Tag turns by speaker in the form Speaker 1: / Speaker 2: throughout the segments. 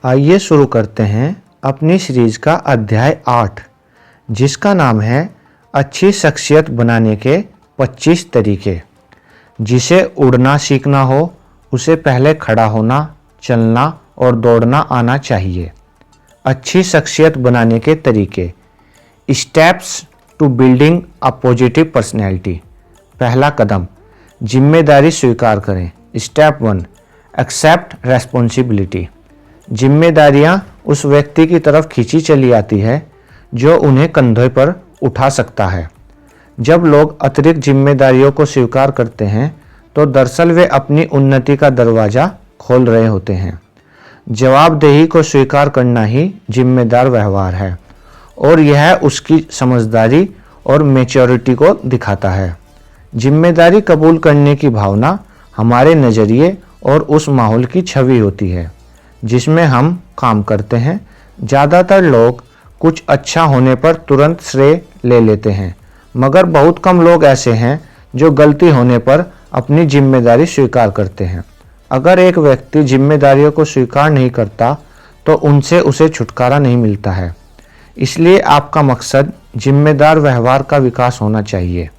Speaker 1: आइए शुरू करते हैं अपनी सीरीज का अध्याय 8, जिसका नाम है अच्छी शख्सियत बनाने के 25 तरीके। जिसे उड़ना सीखना हो उसे पहले खड़ा होना, चलना और दौड़ना आना चाहिए। अच्छी शख्सियत बनाने के तरीके। Steps to building a positive personality. पहला कदम, जिम्मेदारी स्वीकार करें। Step 1, accept responsibility. जिम्मेदारियां उस व्यक्ति की तरफ खींची चली आती है जो उन्हें कंधे पर उठा सकता है। जब लोग अतिरिक्त जिम्मेदारियों को स्वीकार करते हैं तो दरअसल वे अपनी उन्नति का दरवाज़ा खोल रहे होते हैं। जवाबदेही को स्वीकार करना ही जिम्मेदार व्यवहार है और यह उसकी समझदारी और मैच्योरिटी को दिखाता है। जिम्मेदारी कबूल करने की भावना हमारे नज़रिए और उस माहौल की छवि होती है जिसमें हम काम करते हैं। ज़्यादातर लोग कुछ अच्छा होने पर तुरंत श्रेय ले लेते हैं, मगर बहुत कम लोग ऐसे हैं जो गलती होने पर अपनी जिम्मेदारी स्वीकार करते हैं। अगर एक व्यक्ति जिम्मेदारियों को स्वीकार नहीं करता तो उनसे उसे छुटकारा नहीं मिलता है। इसलिए आपका मकसद जिम्मेदार व्यवहार का विकास होना चाहिए।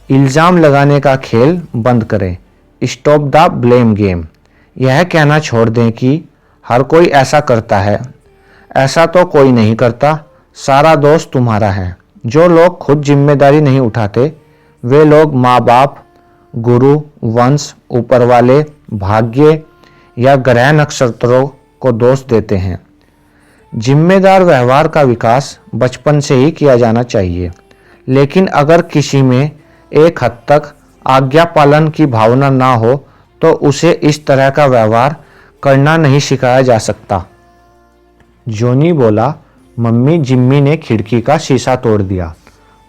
Speaker 1: इल्ज़ाम लगाने का खेल बंद करें। Stop the blame game. यह कहना छोड़ दें कि हर कोई ऐसा करता है, ऐसा तो कोई नहीं करता, सारा दोष तुम्हारा है। जो लोग खुद जिम्मेदारी नहीं उठाते वे लोग माँ बाप, गुरु, वंश, ऊपर वाले, भाग्य या ग्रह नक्षत्रों को दोष देते हैं। जिम्मेदार व्यवहार का विकास बचपन से ही किया जाना चाहिए, लेकिन अगर किसी में एक हद तक आज्ञा पालन की भावना ना हो तो उसे इस तरह का व्यवहार करना नहीं सिखाया जा सकता। जॉनी बोला, मम्मी जिम्मी ने खिड़की का शीशा तोड़ दिया।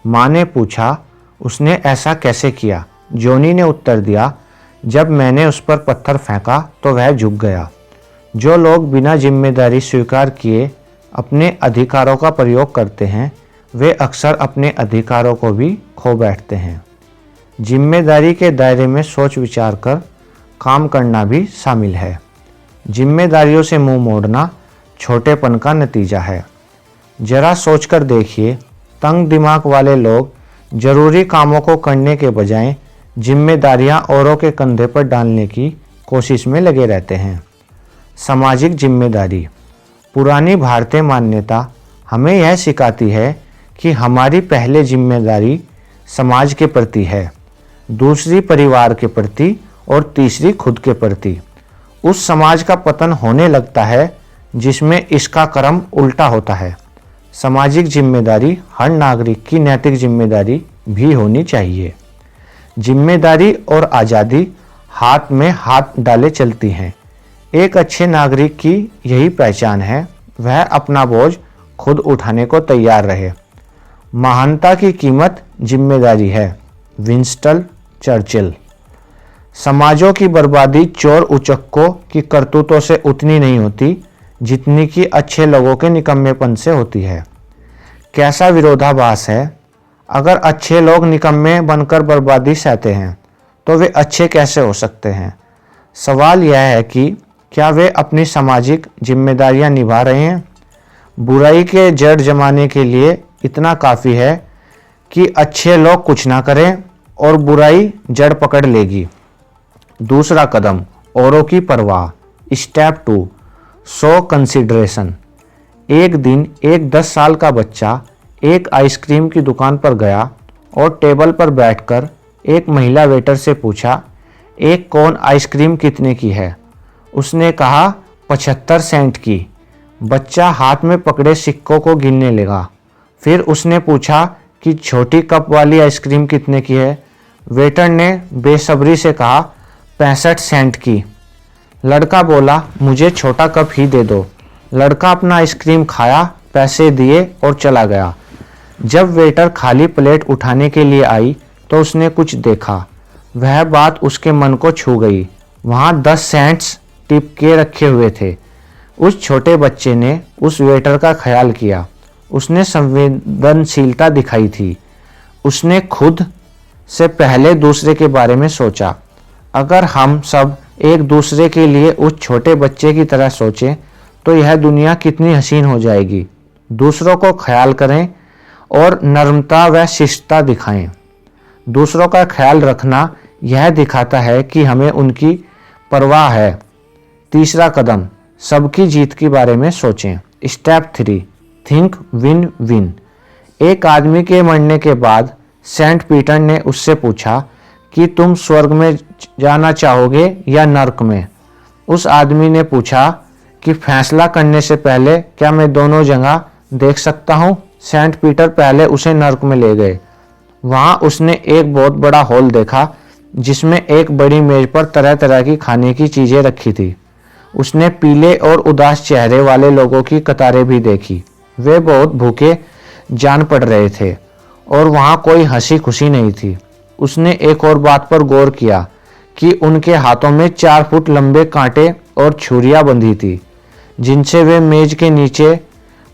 Speaker 1: माँ ने पूछा, उसने ऐसा कैसे किया? जॉनी ने उत्तर दिया, जब मैंने उस पर पत्थर फेंका तो वह झुक गया। जो लोग बिना जिम्मेदारी स्वीकार किए अपने अधिकारों का प्रयोग करते हैं वे अक्सर अपने अधिकारों को भी खो बैठते हैं। जिम्मेदारी के दायरे में सोच विचार कर काम करना भी शामिल है। जिम्मेदारियों से मुंह मोड़ना छोटेपन का नतीजा है। जरा सोचकर देखिए, तंग दिमाग वाले लोग जरूरी कामों को करने के बजाय जिम्मेदारियां औरों के कंधे पर डालने की कोशिश में लगे रहते हैं। सामाजिक जिम्मेदारी। पुरानी भारतीय मान्यता हमें यह सिखाती है कि हमारी पहले जिम्मेदारी समाज के प्रति है, दूसरी परिवार के प्रति और तीसरी खुद के प्रति। उस समाज का पतन होने लगता है जिसमें इसका क्रम उल्टा होता है। सामाजिक जिम्मेदारी हर नागरिक की नैतिक जिम्मेदारी भी होनी चाहिए। जिम्मेदारी और आज़ादी हाथ में हाथ डाले चलती हैं। एक अच्छे नागरिक की यही पहचान है, वह अपना बोझ खुद उठाने को तैयार रहे। महानता की कीमत जिम्मेदारी है। Winston Churchill. समाजों की बर्बादी चोर उचक्कों की करतूतों से उतनी नहीं होती जितनी कि अच्छे लोगों के निकम्मेपन से होती है। कैसा विरोधाभास है। अगर अच्छे लोग निकम्मे बनकर बर्बादी सहते हैं तो वे अच्छे कैसे हो सकते हैं? सवाल यह है कि क्या वे अपनी सामाजिक जिम्मेदारियां निभा रहे हैं? बुराई के जड़ जमाने के लिए इतना काफ़ी है कि अच्छे लोग कुछ ना करें और बुराई जड़ पकड़ लेगी। दूसरा कदम, औरों की परवाह। Step 2, show consideration. एक दिन एक 10 साल का बच्चा एक आइसक्रीम की दुकान पर गया और टेबल पर बैठकर एक महिला वेटर से पूछा, एक कोन आइसक्रीम कितने की है? उसने कहा 75 सेंट की। बच्चा हाथ में पकड़े सिक्कों को गिनने लगा। फिर उसने पूछा कि छोटी कप वाली आइसक्रीम कितने की है? वेटर ने बेसब्री से कहा 65 सेंट की। लड़का बोला, मुझे छोटा कप ही दे दो। लड़का अपना आइसक्रीम खाया, पैसे दिए और चला गया। जब वेटर खाली प्लेट उठाने के लिए आई तो उसने कुछ देखा। वह बात उसके मन को छू गई। वहाँ 10 सेंट्स टिप के रखे हुए थे। उस छोटे बच्चे ने उस वेटर का ख्याल किया। उसने संवेदनशीलता दिखाई थी। उसने खुद से पहले दूसरे के बारे में सोचा। अगर हम सब एक दूसरे के लिए उस छोटे बच्चे की तरह सोचें तो यह दुनिया कितनी हसीन हो जाएगी। दूसरों को ख्याल करें और नम्रता व शिष्टता दिखाएं। दूसरों का ख्याल रखना यह दिखाता है कि हमें उनकी परवाह है। तीसरा कदम, सबकी जीत के बारे में सोचें। Step 3, think win win. एक आदमी के मरने के बाद सेंट पीटर ने उससे पूछा कि तुम स्वर्ग में जाना चाहोगे या नर्क में। उस आदमी ने पूछा कि फैसला करने से पहले क्या मैं दोनों जगह देख सकता हूँ। सेंट पीटर पहले उसे नर्क में ले गए। वहां उसने एक बहुत बड़ा हॉल देखा जिसमें एक बड़ी मेज पर तरह तरह की खाने की चीजें रखी थी। उसने पीले और उदास चेहरे वाले लोगों की कतारें भी देखी। वे बहुत भूखे जान पड़ रहे थे और वहां कोई हंसी खुशी नहीं थी। उसने एक और बात पर गौर किया कि उनके हाथों में 4 फुट लंबे कांटे और छुरियां बंधी थी जिनसे वे मेज के नीचे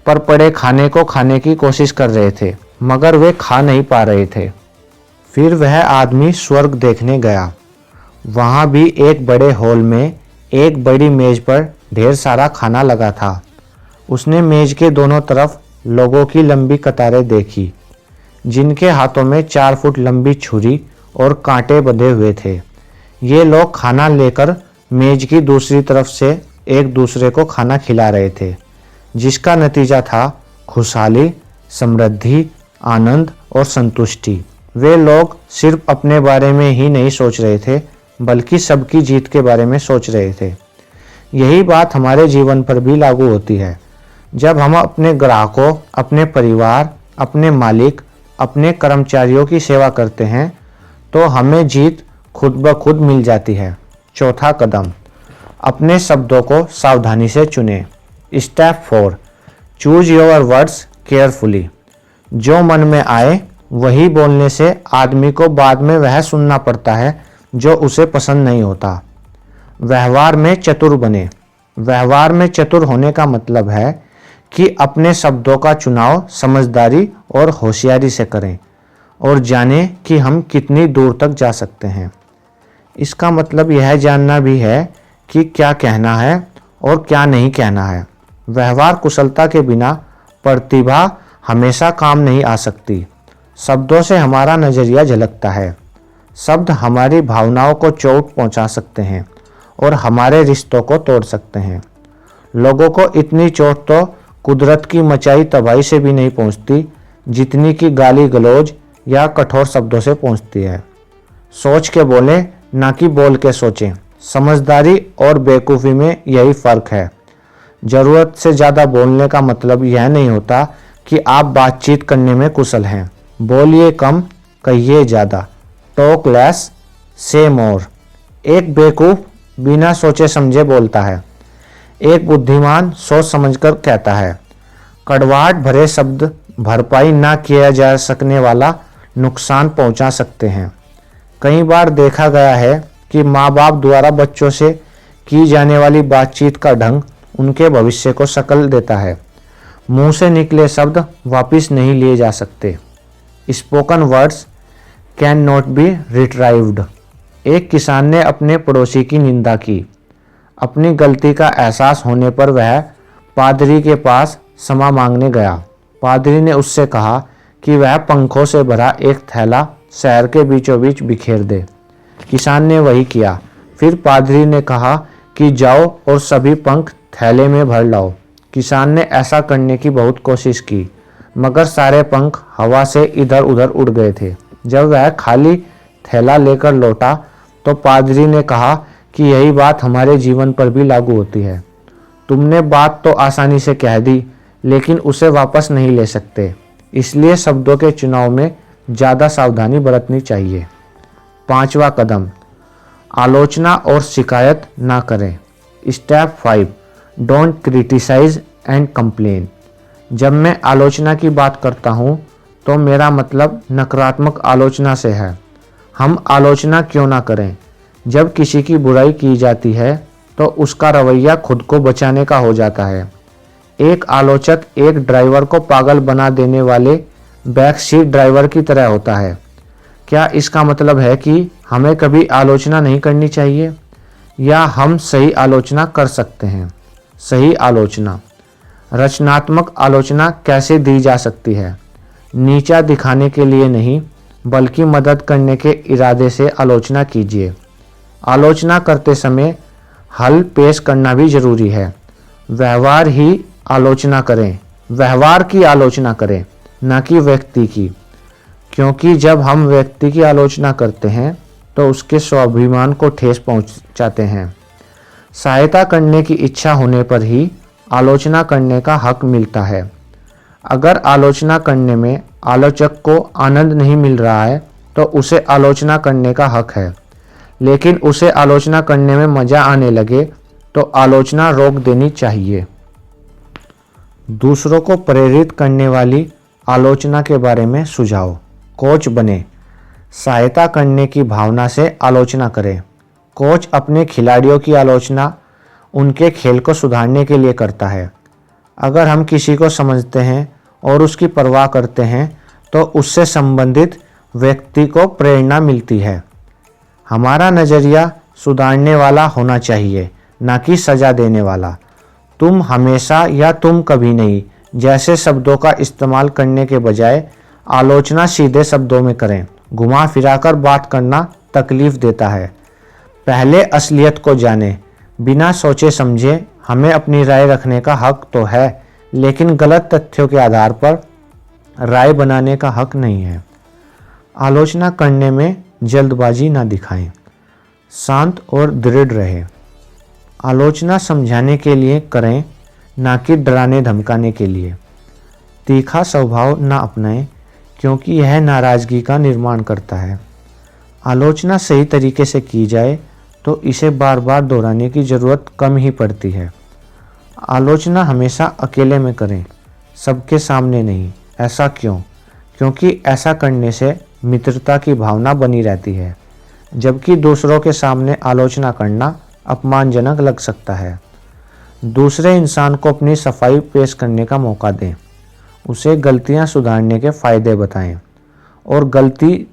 Speaker 1: पर पड़े खाने को खाने की कोशिश कर रहे थे, मगर वे खा नहीं पा रहे थे। फिर वह आदमी स्वर्ग देखने गया। वहां भी एक बड़े हॉल में एक बड़ी मेज पर ढेर सारा खाना लगा था। उसने मेज के दोनों तरफ लोगों की लंबी कतारें देखी जिनके हाथों में 4 फुट लंबी छुरी और कांटे बंधे हुए थे। ये लोग खाना लेकर मेज की दूसरी तरफ से एक दूसरे को खाना खिला रहे थे, जिसका नतीजा था खुशहाली, समृद्धि, आनंद और संतुष्टि। वे लोग सिर्फ अपने बारे में ही नहीं सोच रहे थे, बल्कि सबकी जीत के बारे में सोच रहे थे। यही बात हमारे जीवन पर भी लागू होती है। जब हम अपने ग्राहकों, अपने परिवार, अपने मालिक, अपने कर्मचारियों की सेवा करते हैं तो हमें जीत खुद ब खुद मिल जाती है। चौथा कदम, अपने शब्दों को सावधानी से चुनें। Step 4, choose your words carefully. जो मन में आए वही बोलने से आदमी को बाद में वह सुनना पड़ता है जो उसे पसंद नहीं होता। व्यवहार में चतुर बने। व्यवहार में चतुर होने का मतलब है कि अपने शब्दों का चुनाव समझदारी और होशियारी से करें और जानें कि हम कितनी दूर तक जा सकते हैं। इसका मतलब यह जानना भी है कि क्या कहना है और क्या नहीं कहना है। व्यवहार कुशलता के बिना प्रतिभा हमेशा काम नहीं आ सकती। शब्दों से हमारा नज़रिया झलकता है। शब्द हमारी भावनाओं को चोट पहुंचा सकते हैं और हमारे रिश्तों को तोड़ सकते हैं। लोगों को इतनी चोट तो कुदरत की मचाई तबाही से भी नहीं पहुंचती जितनी कि गाली गलौज या कठोर शब्दों से पहुंचती है। सोच के बोलें, ना कि बोल के सोचें। समझदारी और बेवकूफ़ी में यही फ़र्क है। ज़रूरत से ज़्यादा बोलने का मतलब यह नहीं होता कि आप बातचीत करने में कुशल हैं। बोलिए कम, कहिए ज़्यादा। टॉक लेस, से मोर। एक बेवकूफ़ बिना सोचे समझे बोलता है, एक बुद्धिमान सोच समझकर कहता है। कड़वाहट भरे शब्द भरपाई ना किया जा सकने वाला नुकसान पहुंचा सकते हैं। कई बार देखा गया है कि माँ बाप द्वारा बच्चों से की जाने वाली बातचीत का ढंग उनके भविष्य को शक्ल देता है। मुंह से निकले शब्द वापस नहीं लिए जा सकते। Spoken words can not be retrieved. एक किसान ने अपने पड़ोसी की निंदा की। अपनी गलती का एहसास होने पर वह पादरी के पास क्षमा मांगने गया। पादरी ने उससे कहा कि वह पंखों से भरा एक थैला शहर के बीचों बीच बिखेर दे। किसान ने वही किया। फिर पादरी ने कहा कि जाओ और सभी पंख थैले में भर लाओ। किसान ने ऐसा करने की बहुत कोशिश की, मगर सारे पंख हवा से इधर उधर उड़ गए थे। जब वह खाली थैला लेकर लौटा तो पादरी ने कहा कि यही बात हमारे जीवन पर भी लागू होती है। तुमने बात तो आसानी से कह दी, लेकिन उसे वापस नहीं ले सकते। इसलिए शब्दों के चुनाव में ज़्यादा सावधानी बरतनी चाहिए। पांचवा कदम, आलोचना और शिकायत ना करें। Step 5, don't criticise and complain. जब मैं आलोचना की बात करता हूँ तो मेरा मतलब नकारात्मक आलोचना से है। हम आलोचना क्यों ना करें। जब किसी की बुराई की जाती है तो उसका रवैया खुद को बचाने का हो जाता है। एक आलोचक एक ड्राइवर को पागल बना देने वाले बैक सीट ड्राइवर की तरह होता है। क्या इसका मतलब है कि हमें कभी आलोचना नहीं करनी चाहिए, या हम सही आलोचना कर सकते हैं? सही आलोचना। रचनात्मक आलोचना कैसे दी जा सकती है? नीचा दिखाने के लिए नहीं, बल्कि मदद करने के इरादे से आलोचना कीजिए। आलोचना करते समय हल पेश करना भी जरूरी है। व्यवहार की आलोचना करें, न कि व्यक्ति की, क्योंकि जब हम व्यक्ति की आलोचना करते हैं तो उसके स्वाभिमान को ठेस पहुंचाते हैं। सहायता करने की इच्छा होने पर ही आलोचना करने का हक मिलता है। अगर आलोचना करने में आलोचक को आनंद नहीं मिल रहा है तो उसे आलोचना करने का हक है, लेकिन उसे आलोचना करने में मजा आने लगे तो आलोचना रोक देनी चाहिए। दूसरों को प्रेरित करने वाली आलोचना के बारे में सुझाव। कोच बने, सहायता करने की भावना से आलोचना करें। कोच अपने खिलाड़ियों की आलोचना उनके खेल को सुधारने के लिए करता है। अगर हम किसी को समझते हैं और उसकी परवाह करते हैं तो उससे संबंधित व्यक्ति को प्रेरणा मिलती है। हमारा नज़रिया सुधारने वाला होना चाहिए, न कि सजा देने वाला। तुम हमेशा या तुम कभी नहीं जैसे शब्दों का इस्तेमाल करने के बजाय आलोचना सीधे शब्दों में करें। घुमा फिराकर बात करना तकलीफ देता है। पहले असलियत को जानें। बिना सोचे समझे हमें अपनी राय रखने का हक तो है, लेकिन गलत तथ्यों के आधार पर राय बनाने का हक नहीं है। आलोचना करने में जल्दबाजी ना दिखाएं। शांत और दृढ़ रहें। आलोचना समझाने के लिए करें, ना कि डराने धमकाने के लिए। तीखा स्वभाव ना अपनाएं, क्योंकि यह नाराज़गी का निर्माण करता है। आलोचना सही तरीके से की जाए तो इसे बार बार दोहराने की ज़रूरत कम ही पड़ती है। आलोचना हमेशा अकेले में करें, सबके सामने नहीं। ऐसा क्यों? क्योंकि ऐसा करने से मित्रता की भावना बनी रहती है, जबकि दूसरों के सामने आलोचना करना अपमानजनक लग सकता है। दूसरे इंसान को अपनी सफाई पेश करने का मौका दें। उसे गलतियां सुधारने के फ़ायदे बताएं और गलती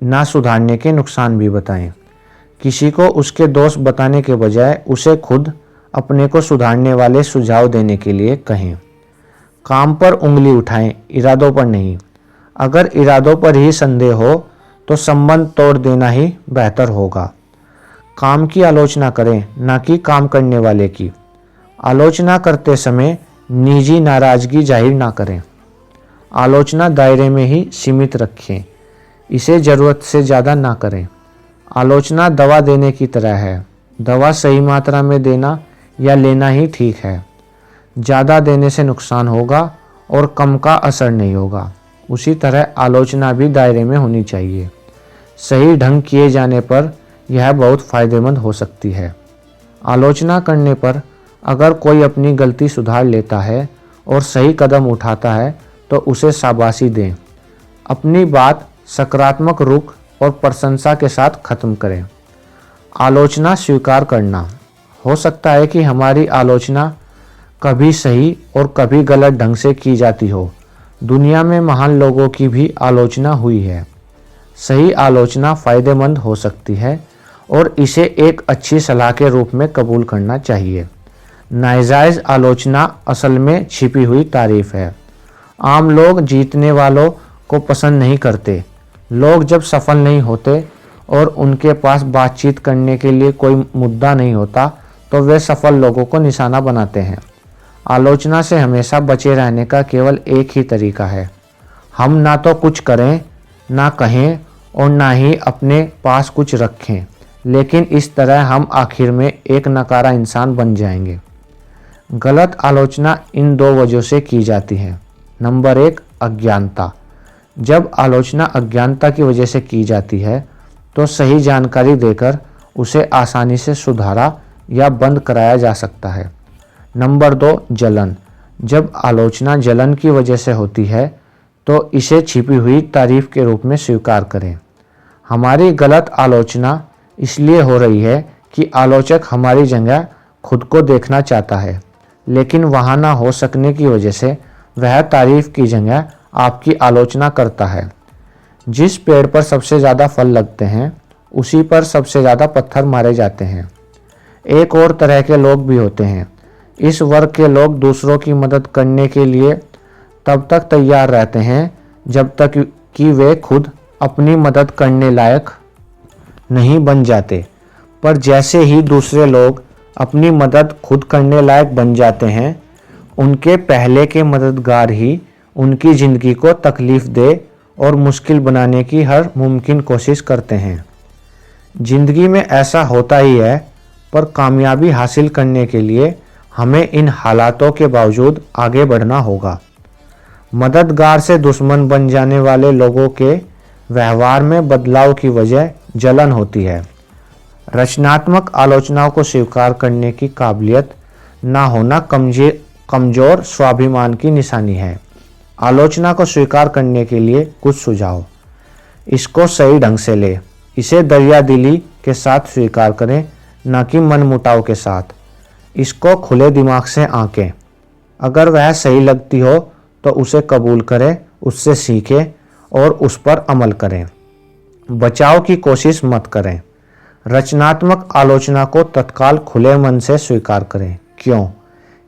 Speaker 1: ना सुधारने के नुकसान भी बताएं। किसी को उसके दोष बताने के बजाय उसे खुद अपने को सुधारने वाले सुझाव देने के लिए कहें। काम पर उंगली उठाएं, इरादों पर नहीं। अगर इरादों पर ही संदेह हो तो संबंध तोड़ देना ही बेहतर होगा। काम की आलोचना करें, ना कि काम करने वाले की। आलोचना करते समय निजी नाराज़गी जाहिर ना करें। आलोचना दायरे में ही सीमित रखें, इसे ज़रूरत से ज़्यादा ना करें। आलोचना दवा देने की तरह है। दवा सही मात्रा में देना या लेना ही ठीक है। ज़्यादा देने से नुकसान होगा और कम का असर नहीं होगा। उसी तरह आलोचना भी दायरे में होनी चाहिए। सही ढंग किए जाने पर यह बहुत फ़ायदेमंद हो सकती है। आलोचना करने पर अगर कोई अपनी गलती सुधार लेता है और सही कदम उठाता है तो उसे शाबाशी दें। अपनी बात सकारात्मक रुख और प्रशंसा के साथ ख़त्म करें। आलोचना स्वीकार करना। हो सकता है कि हमारी आलोचना कभी सही और कभी गलत ढंग से की जाती हो। दुनिया में महान लोगों की भी आलोचना हुई है। सही आलोचना फ़ायदेमंद हो सकती है और इसे एक अच्छी सलाह के रूप में कबूल करना चाहिए। नाजायज़ आलोचना असल में छिपी हुई तारीफ़ है। आम लोग जीतने वालों को पसंद नहीं करते। लोग जब सफल नहीं होते और उनके पास बातचीत करने के लिए कोई मुद्दा नहीं होता तो वे सफल लोगों को निशाना बनाते हैं। आलोचना से हमेशा बचे रहने का केवल एक ही तरीका है। हम ना तो कुछ करें, ना कहें और ना ही अपने पास कुछ रखें, लेकिन इस तरह हम आखिर में एक नकारा इंसान बन जाएंगे। गलत आलोचना इन दो वजहों से की जाती है। नंबर 1, अज्ञानता। जब आलोचना अज्ञानता की वजह से की जाती है तो सही जानकारी देकर उसे आसानी से सुधारा या बंद कराया जा सकता है। नंबर 2, जलन। जब आलोचना जलन की वजह से होती है तो इसे छिपी हुई तारीफ के रूप में स्वीकार करें। हमारी गलत आलोचना इसलिए हो रही है कि आलोचक हमारी जगह खुद को देखना चाहता है, लेकिन वहाँ ना हो सकने की वजह से वह तारीफ की जगह आपकी आलोचना करता है। जिस पेड़ पर सबसे ज़्यादा फल लगते हैं उसी पर सबसे ज़्यादा पत्थर मारे जाते हैं। एक और तरह के लोग भी होते हैं। इस वर्ग के लोग दूसरों की मदद करने के लिए तब तक तैयार रहते हैं जब तक कि वे खुद अपनी मदद करने लायक नहीं बन जाते, पर जैसे ही दूसरे लोग अपनी मदद खुद करने लायक बन जाते हैं, उनके पहले के मददगार ही उनकी ज़िंदगी को तकलीफ़ दे और मुश्किल बनाने की हर मुमकिन कोशिश करते हैं। ज़िंदगी में ऐसा होता ही है, पर कामयाबी हासिल करने के लिए हमें इन हालातों के बावजूद आगे बढ़ना होगा। मददगार से दुश्मन बन जाने वाले लोगों के व्यवहार में बदलाव की वजह जलन होती है। रचनात्मक आलोचनाओं को स्वीकार करने की काबिलियत ना होना कमजोर स्वाभिमान की निशानी है। आलोचना को स्वीकार करने के लिए कुछ सुझाव। इसको सही ढंग से ले, इसे दरिया दिली के साथ स्वीकार करें, ना कि मनमुटाव के साथ। इसको खुले दिमाग से आंकें। अगर वह सही लगती हो तो उसे कबूल करें, उससे सीखें और उस पर अमल करें। बचाव की कोशिश मत करें। रचनात्मक आलोचना को तत्काल खुले मन से स्वीकार करें। क्यों?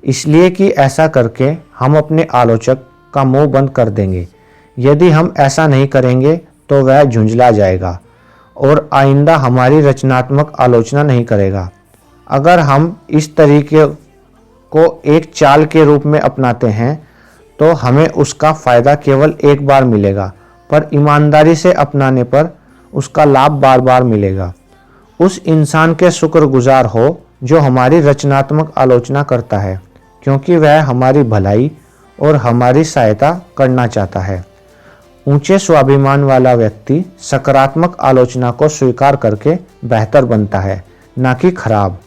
Speaker 1: इसलिए कि ऐसा करके हम अपने आलोचक का मुंह बंद कर देंगे। यदि हम ऐसा नहीं करेंगे तो वह झुंझला जाएगा और आइंदा हमारी रचनात्मक आलोचना नहीं करेगा। अगर हम इस तरीके को एक चाल के रूप में अपनाते हैं तो हमें उसका फ़ायदा केवल एक बार मिलेगा, पर ईमानदारी से अपनाने पर उसका लाभ बार बार मिलेगा। उस इंसान के शुक्रगुजार हो जो हमारी रचनात्मक आलोचना करता है, क्योंकि वह हमारी भलाई और हमारी सहायता करना चाहता है। ऊंचे स्वाभिमान वाला व्यक्ति सकारात्मक आलोचना को स्वीकार करके बेहतर बनता है, ना कि खराब।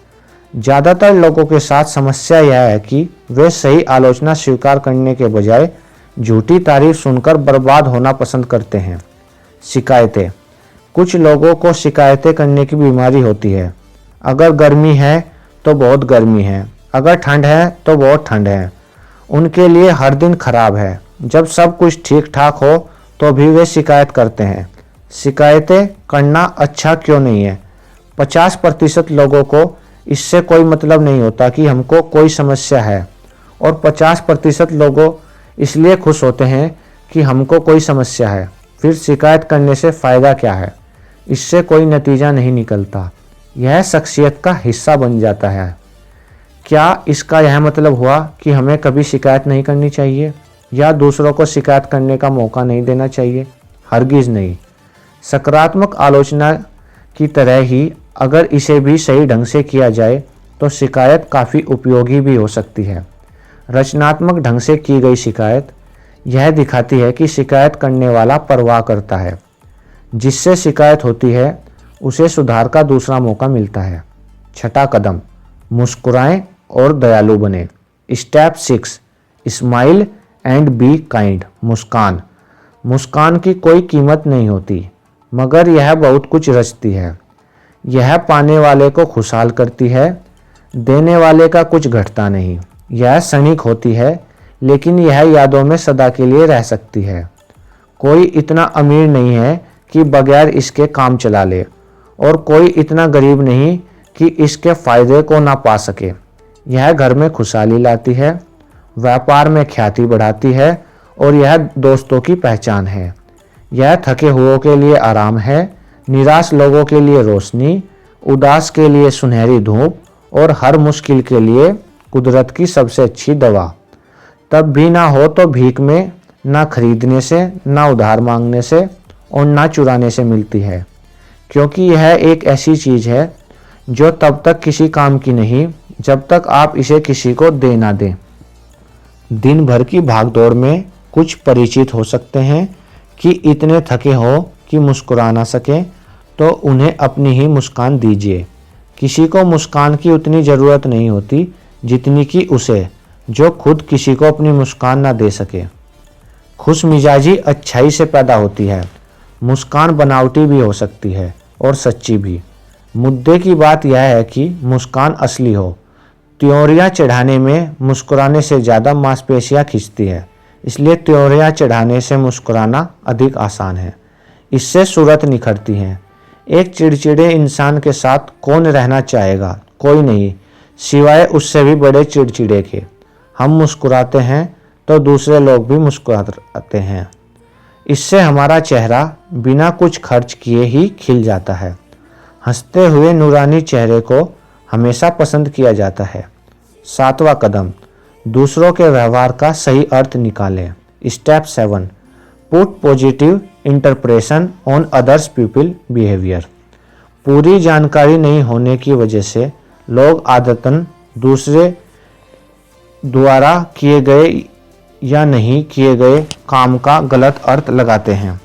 Speaker 1: ज़्यादातर लोगों के साथ समस्या यह है कि वे सही आलोचना स्वीकार करने के बजाय झूठी तारीफ सुनकर बर्बाद होना पसंद करते हैं। शिकायतें। कुछ लोगों को शिकायतें करने की बीमारी होती है। अगर गर्मी है तो बहुत गर्मी है, अगर ठंड है तो बहुत ठंड है। उनके लिए हर दिन खराब है। जब सब कुछ ठीक ठाक हो तो भी वे शिकायत करते हैं। शिकायतें करना अच्छा क्यों नहीं है? 50% लोगों को इससे कोई मतलब नहीं होता कि हमको कोई समस्या है, और 50% लोगों इसलिए खुश होते हैं कि हमको कोई समस्या है। फिर शिकायत करने से फ़ायदा क्या है? इससे कोई नतीजा नहीं निकलता। यह शख्सियत का हिस्सा बन जाता है। क्या इसका यह मतलब हुआ कि हमें कभी शिकायत नहीं करनी चाहिए या दूसरों को शिकायत करने का मौका नहीं देना चाहिए? हरगिज़ नहीं। सकारात्मक आलोचना की तरह ही अगर इसे भी सही ढंग से किया जाए तो शिकायत काफ़ी उपयोगी भी हो सकती है। रचनात्मक ढंग से की गई शिकायत यह दिखाती है कि शिकायत करने वाला परवाह करता है। जिससे शिकायत होती है उसे सुधार का दूसरा मौका मिलता है। छठा कदम, मुस्कुराएं और दयालु बने। Step 6, smile and be kind. मुस्कान। मुस्कान की कोई कीमत नहीं होती, मगर यह बहुत कुछ रचती है। यह पाने वाले को खुशहाल करती है, देने वाले का कुछ घटता नहीं। यह क्षणिक होती है, लेकिन यह यादों में सदा के लिए रह सकती है। कोई इतना अमीर नहीं है कि बगैर इसके काम चला ले, और कोई इतना गरीब नहीं कि इसके फायदे को ना पा सके। यह घर में खुशहाली लाती है, व्यापार में ख्याति बढ़ाती है, और यह दोस्तों की पहचान है। यह थके हुओं के लिए आराम है, निराश लोगों के लिए रोशनी, उदास के लिए सुनहरी धूप, और हर मुश्किल के लिए कुदरत की सबसे अच्छी दवा। तब भी ना हो तो भीख में, ना खरीदने से, ना उधार मांगने से, और ना चुराने से मिलती है, क्योंकि यह एक ऐसी चीज़ है जो तब तक किसी काम की नहीं जब तक आप इसे किसी को दे ना दें। दिन भर की भागदौड़ में कुछ परिचित हो सकते हैं कि इतने थके हो कि मुस्कुरा ना सकें, तो उन्हें अपनी ही मुस्कान दीजिए। किसी को मुस्कान की उतनी ज़रूरत नहीं होती जितनी कि उसे, जो खुद किसी को अपनी मुस्कान ना दे सके। खुश मिजाजी अच्छाई से पैदा होती है। मुस्कान बनावटी भी हो सकती है और सच्ची भी। मुद्दे की बात यह है कि मुस्कान असली हो। त्योरियां चढ़ाने में मुस्कुराने से ज़्यादा मांसपेशियां खिंचती है, इसलिए त्योरियां चढ़ाने से मुस्कुराना अधिक आसान है। इससे सूरत निखरती है। एक चिड़चिड़े इंसान के साथ कौन रहना चाहेगा? कोई नहीं। सिवाय उससे भी बड़े चिड़चिड़े के। हम मुस्कुराते हैं तो दूसरे लोग भी मुस्कुराते हैं। इससे हमारा चेहरा बिना कुछ खर्च किए ही खिल जाता है। हंसते हुए नूरानी चेहरे को हमेशा पसंद किया जाता है। 7वां कदम, दूसरों के व्यवहार का सही अर्थ निकालें। Step 7, put positive interpretation on others people behaviour. पूरी जानकारी नहीं होने की वजह से लोग आदतन दूसरे द्वारा किए गए या नहीं किए गए काम का गलत अर्थ लगाते हैं।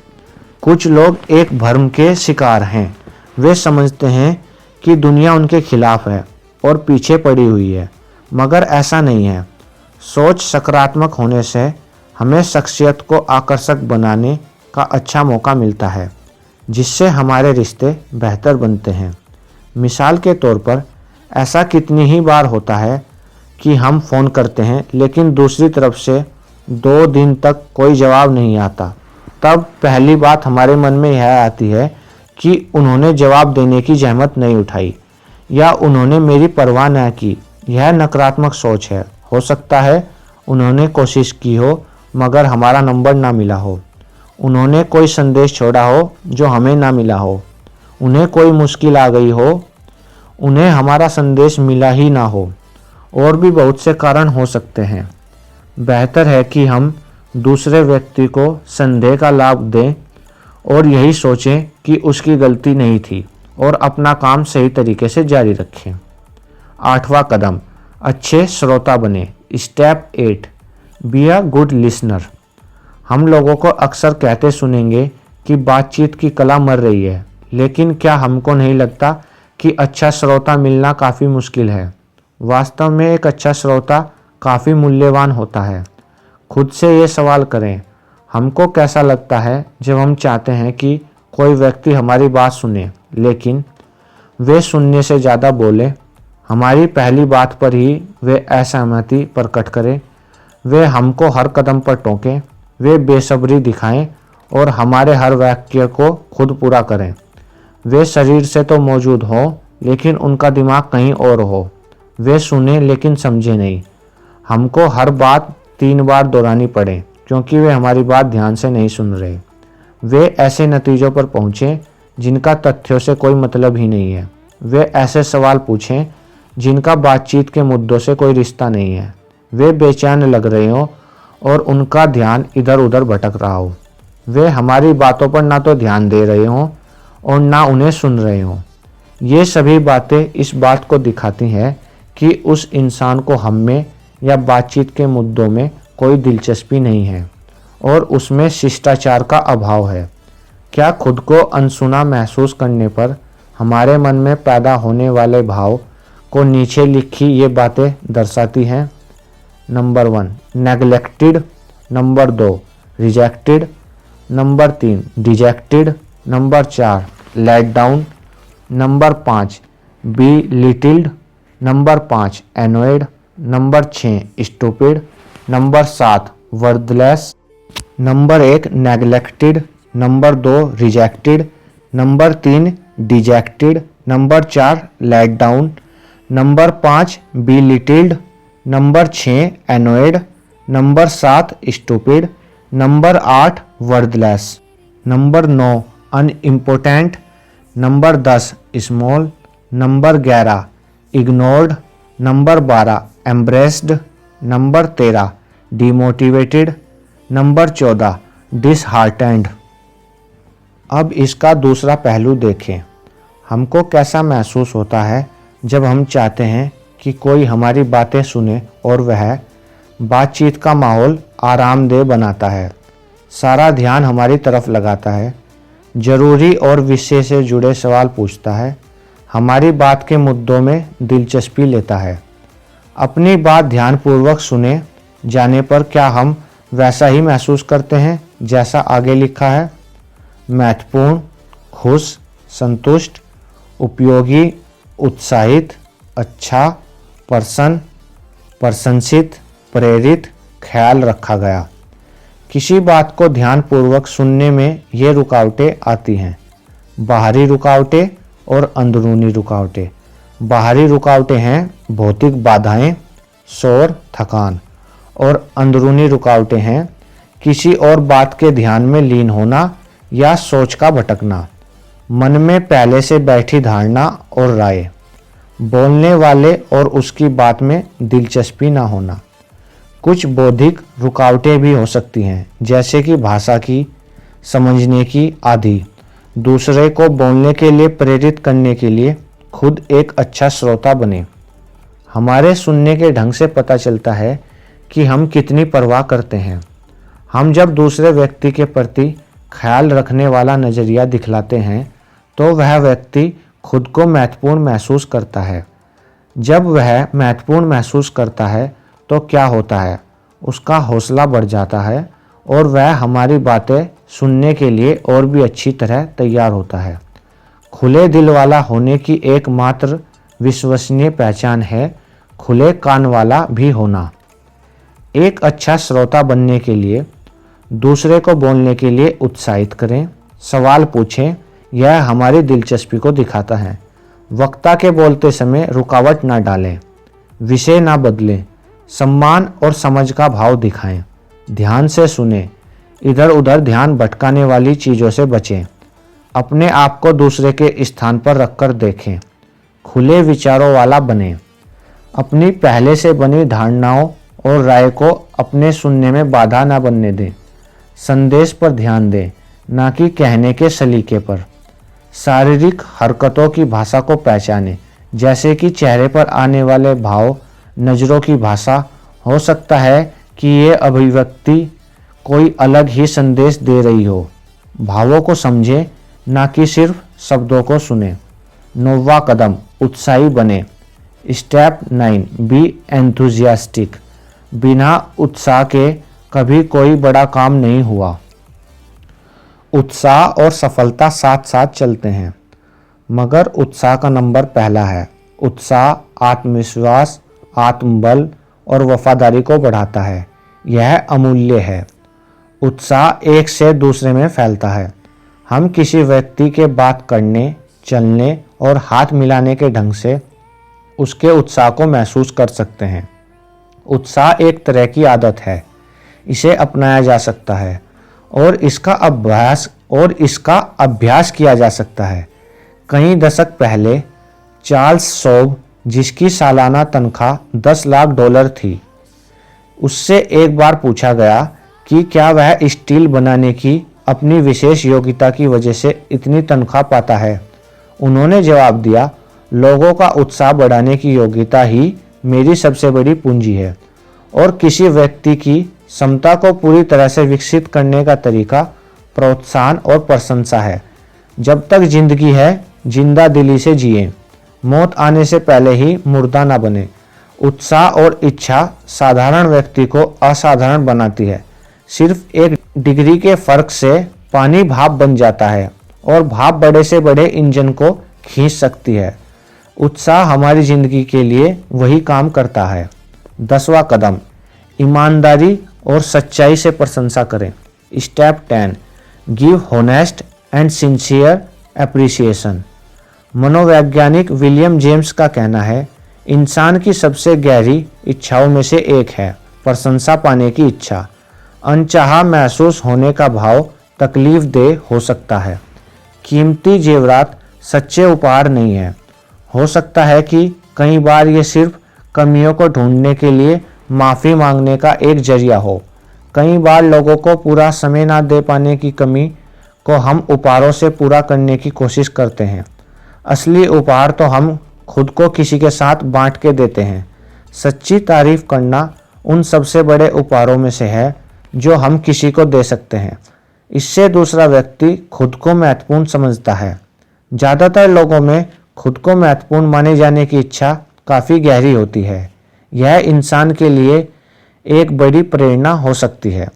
Speaker 1: कुछ लोग एक भ्रम के शिकार हैं। वे समझते हैं कि दुनिया उनके खिलाफ है और पीछे पड़ी हुई है, मगर ऐसा नहीं है। सोच सकारात्मक होने से हमें शख्सियत को आकर्षक बनाने का अच्छा मौका मिलता है, जिससे हमारे रिश्ते बेहतर बनते हैं। मिसाल के तौर पर ऐसा कितनी ही बार होता है कि हम फ़ोन करते हैं लेकिन दूसरी तरफ से 2 दिन तक कोई जवाब नहीं आता। तब पहली बात हमारे मन में यह आती है कि उन्होंने जवाब देने की जहमत नहीं उठाई या उन्होंने मेरी परवाह न की। यह नकारात्मक सोच है। हो सकता है उन्होंने कोशिश की हो मगर हमारा नंबर ना मिला हो, उन्होंने कोई संदेश छोड़ा हो जो हमें ना मिला हो, उन्हें कोई मुश्किल आ गई हो, उन्हें हमारा संदेश मिला ही ना हो, और भी बहुत से कारण हो सकते हैं। बेहतर है कि हम दूसरे व्यक्ति को संदेह का लाभ दें और यही सोचें कि उसकी गलती नहीं थी और अपना काम सही तरीके से जारी रखें। 8वां कदम, अच्छे श्रोता बने। Step 8, be a good listener. हम लोगों को अक्सर कहते सुनेंगे कि बातचीत की कला मर रही है, लेकिन क्या हमको नहीं लगता कि अच्छा श्रोता मिलना काफ़ी मुश्किल है? वास्तव में एक अच्छा श्रोता काफ़ी मूल्यवान होता है। खुद से ये सवाल करें, हमको कैसा लगता है जब हम चाहते हैं कि कोई व्यक्ति हमारी बात सुने लेकिन वे सुनने से ज़्यादा बोले, हमारी पहली बात पर ही वे असहमति प्रकट करें, वे हमको हर कदम पर टोकें, वे बेसब्री दिखाएं और हमारे हर वाक्य को खुद पूरा करें। वे शरीर से तो मौजूद हों लेकिन उनका दिमाग कहीं और हो। वे सुने लेकिन समझे नहीं। हमको हर बात 3 बार दोहरानी पड़े क्योंकि वे हमारी बात ध्यान से नहीं सुन रहे। वे ऐसे नतीजों पर पहुँचें जिनका तथ्यों से कोई मतलब ही नहीं है। वे ऐसे सवाल पूछें जिनका बातचीत के मुद्दों से कोई रिश्ता नहीं है। वे बेचैन लग रहे हों और उनका ध्यान इधर उधर भटक रहा हो। वे हमारी बातों पर ना तो ध्यान दे रहे हों और ना उन्हें सुन रहे हों। ये सभी बातें इस बात को दिखाती हैं कि उस इंसान को हम में या बातचीत के मुद्दों में कोई दिलचस्पी नहीं है और उसमें शिष्टाचार का अभाव है। क्या खुद को अनसुना महसूस करने पर हमारे मन में पैदा होने वाले भाव को नीचे लिखी ये बातें दर्शाती हैं। Number 1, neglected. Number 2, rejected. Number 3, dejected. Number 4, let down. Number 5, belittled. Number 5, annoyed. Number 6, stupid. Number 7, worthless. Number 1, neglected. Number 2, rejected. Number 3, dejected. Number 4, let down. Number 5, belittled. Number 6, annoyed. Number 7, stupid. Number 8, worthless. Number 9, unimportant. Number 10, small. Number 11, ignored. Number 12, embraced. Number 13, demotivated. Number 14, disheartened. अब इसका दूसरा पहलू देखें। हमको कैसा महसूस होता है जब हम चाहते हैं कि कोई हमारी बातें सुने और वह बातचीत का माहौल आरामदेह बनाता है, सारा ध्यान हमारी तरफ लगाता है, जरूरी और विषय से जुड़े सवाल पूछता है, हमारी बात के मुद्दों में दिलचस्पी लेता है। अपनी बात ध्यानपूर्वक सुने जाने पर क्या हम वैसा ही महसूस करते हैं जैसा आगे लिखा है? महत्वपूर्ण, खुश, संतुष्ट, उपयोगी, उत्साहित, अच्छा, प्रसन्न, प्रशंसित, प्रेरित, ख्याल रखा गया। किसी बात को ध्यानपूर्वक सुनने में ये रुकावटें आती हैं, बाहरी रुकावटें और अंदरूनी रुकावटें। बाहरी रुकावटें हैं भौतिक बाधाएं, शोर, थकान, और अंदरूनी रुकावटें हैं किसी और बात के ध्यान में लीन होना या सोच का भटकना, मन में पहले से बैठी धारणा और राय, बोलने वाले और उसकी बात में दिलचस्पी ना होना। कुछ बौद्धिक रुकावटें भी हो सकती हैं, जैसे कि भाषा की, समझने की आदि। दूसरे को बोलने के लिए प्रेरित करने के लिए खुद एक अच्छा श्रोता बने। हमारे सुनने के ढंग से पता चलता है कि हम कितनी परवाह करते हैं। हम जब दूसरे व्यक्ति के प्रति ख्याल रखने वाला नज़रिया दिखलाते हैं तो वह व्यक्ति खुद को महत्वपूर्ण महसूस करता है। जब वह महत्वपूर्ण महसूस करता है तो क्या होता है, उसका हौसला बढ़ जाता है और वह हमारी बातें सुनने के लिए और भी अच्छी तरह तैयार होता है। खुले दिल वाला होने की एकमात्र विश्वसनीय पहचान है खुले कान वाला भी होना। एक अच्छा श्रोता बनने के लिए दूसरे को बोलने के लिए उत्साहित करें, सवाल पूछें, यह हमारी दिलचस्पी को दिखाता है। वक्ता के बोलते समय रुकावट ना डालें, विषय ना बदलें, सम्मान और समझ का भाव दिखाएं, ध्यान से सुनें, इधर उधर ध्यान भटकाने वाली चीज़ों से बचें, अपने आप को दूसरे के स्थान पर रखकर देखें, खुले विचारों वाला बनें, अपनी पहले से बनी धारणाओं और राय को अपने सुनने में बाधा ना बनने दें, संदेश पर ध्यान दें, ना कि कहने के सलीके पर। शारीरिक हरकतों की भाषा को पहचानें, जैसे कि चेहरे पर आने वाले भाव, नज़रों की भाषा। हो सकता है कि ये अभिव्यक्ति कोई अलग ही संदेश दे रही हो। भावों को समझें, ना कि सिर्फ शब्दों को सुने। 9वां कदम, उत्साही बने। Step 9, be enthusiastic. बिना उत्साह के कभी कोई बड़ा काम नहीं हुआ। उत्साह और सफलता साथ साथ चलते हैं, मगर उत्साह का नंबर पहला है। उत्साह आत्मविश्वास, आत्मबल और वफादारी को बढ़ाता है। यह अमूल्य है। उत्साह एक से दूसरे में फैलता है। हम किसी व्यक्ति के बात करने, चलने और हाथ मिलाने के ढंग से उसके उत्साह को महसूस कर सकते हैं। उत्साह एक तरह की आदत है, इसे अपनाया जा सकता है और इसका अभ्यास किया जा सकता है। कई दशक पहले चार्ल्स शॉब, जिसकी सालाना तनख्वाह $10 लाख थी, उससे एक बार पूछा गया कि क्या वह स्टील बनाने की अपनी विशेष योग्यता की वजह से इतनी तनख्वाह पाता है। उन्होंने जवाब दिया, लोगों का उत्साह बढ़ाने की योग्यता ही मेरी सबसे बड़ी पूंजी है और किसी व्यक्ति की क्षमता को पूरी तरह से विकसित करने का तरीका प्रोत्साहन और प्रशंसा है। जब तक जिंदगी है, जिंदा दिली से जिए, मौत आने से पहले ही मुर्दा ना बने। उत्साह और इच्छा साधारण व्यक्ति को असाधारण बनाती है। सिर्फ 1 डिग्री के फर्क से पानी भाप बन जाता है और भाप बड़े से बड़े इंजन को खींच सकती है। उत्साह हमारी जिंदगी के लिए वही काम करता है। 10वां कदम, ईमानदारी और सच्चाई से प्रशंसा करें। Step 10, give honest and sincere appreciation. मनोवैज्ञानिक विलियम जेम्स का कहना है, इंसान की सबसे गहरी इच्छाओं में से एक है प्रशंसा पाने की इच्छा। अनचाहा महसूस होने का भाव तकलीफ दे हो सकता है। कीमती जेवरात सच्चे उपहार नहीं है। हो सकता है कि कई बार ये सिर्फ कमियों को ढूंढने के लिए माफ़ी मांगने का एक जरिया हो। कई बार लोगों को पूरा समय ना दे पाने की कमी को हम उपहारों से पूरा करने की कोशिश करते हैं। असली उपहार तो हम खुद को किसी के साथ बांट के देते हैं। सच्ची तारीफ करना उन सबसे बड़े उपहारों में से है जो हम किसी को दे सकते हैं। इससे दूसरा व्यक्ति खुद को महत्वपूर्ण समझता है। ज़्यादातर लोगों में खुद को महत्वपूर्ण माने जाने की इच्छा काफ़ी गहरी होती है। यह इंसान के लिए एक बड़ी प्रेरणा हो सकती है।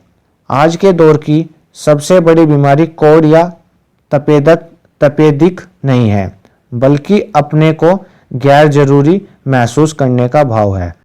Speaker 1: आज के दौर की सबसे बड़ी बीमारी कोढ़ या तपेदिक नहीं है, बल्कि अपने को गैर जरूरी महसूस करने का भाव है।